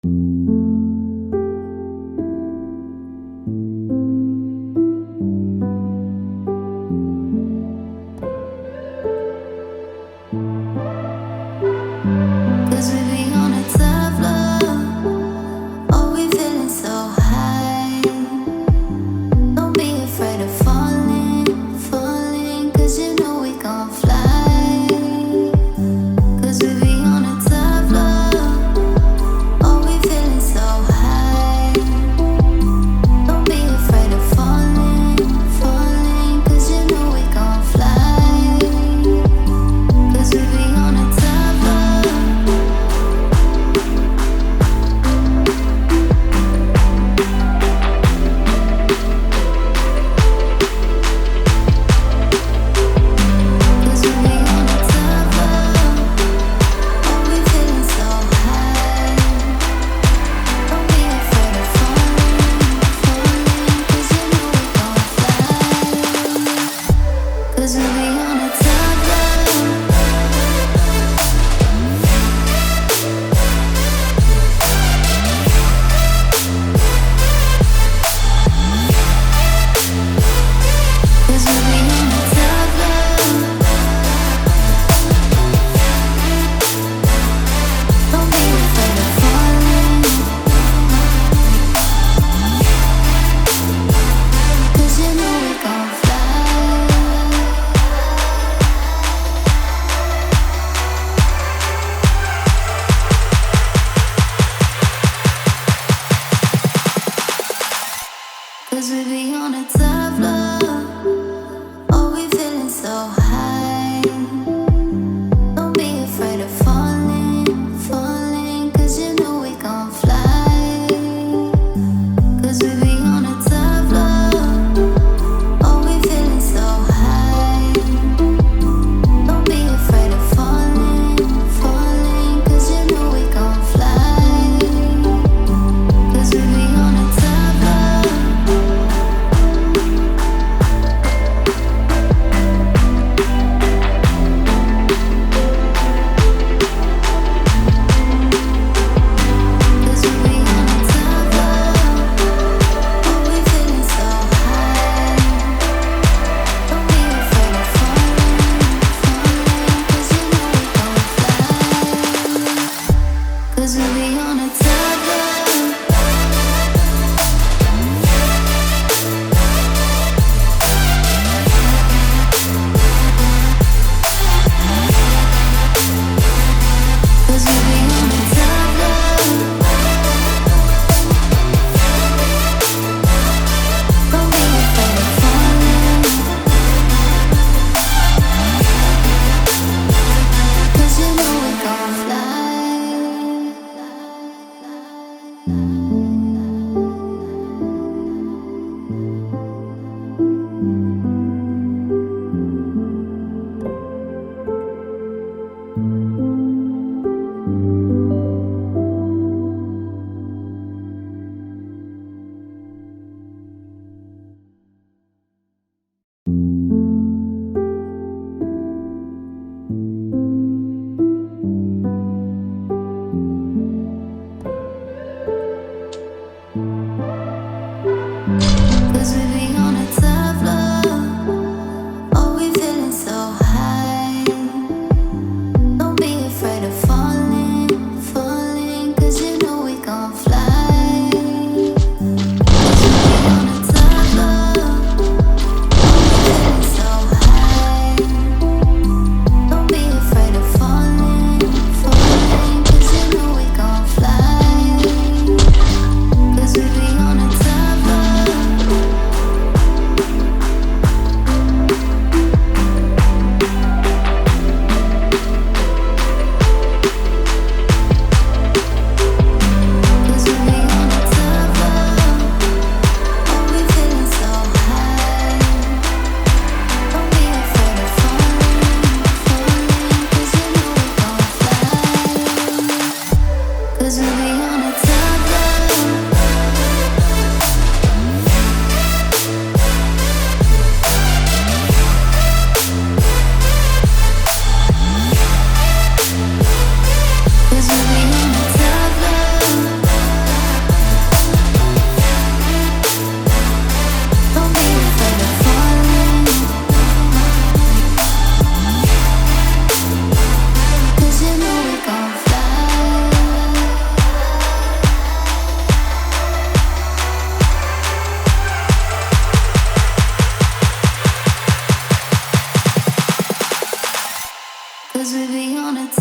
'Cause we be on a tough love. Oh, we feeling so high. Don't be afraid of falling, 'cause you know we gon' fly. 'Cause we be on a tough love. Oh, we feeling so high. Don't be afraid of falling, 'cause you know we gon' fly. 'Cause we be on a tough love. 'Cause we be on a tough love. Oh, we feeling so high. Don't be afraid of falling, 'cause you know we gon' fly. 'Cause we be on a tough love. 'Cause we be on a tough love. Don't be afraid of falling, 'cause you know we gon' fly. 'Cause we be on a tough love. Oh, we feeling so high. Don't be afraid of falling, 'cause you know we gon' fly. 'Cause we be on a tough love. Oh, we feeling so high. Don't be afraid of falling, 'cause you know we gon' fly. 'Cause we be on a tough love. 'Cause we be on a tough love. Oh, we feeling so high. Don't be afraid of falling, 'cause you know we gon' fly. 'Cause we be on a tough love. 'Cause we be on a tough love. Don't be afraid of falling, 'cause you know we gon' fly.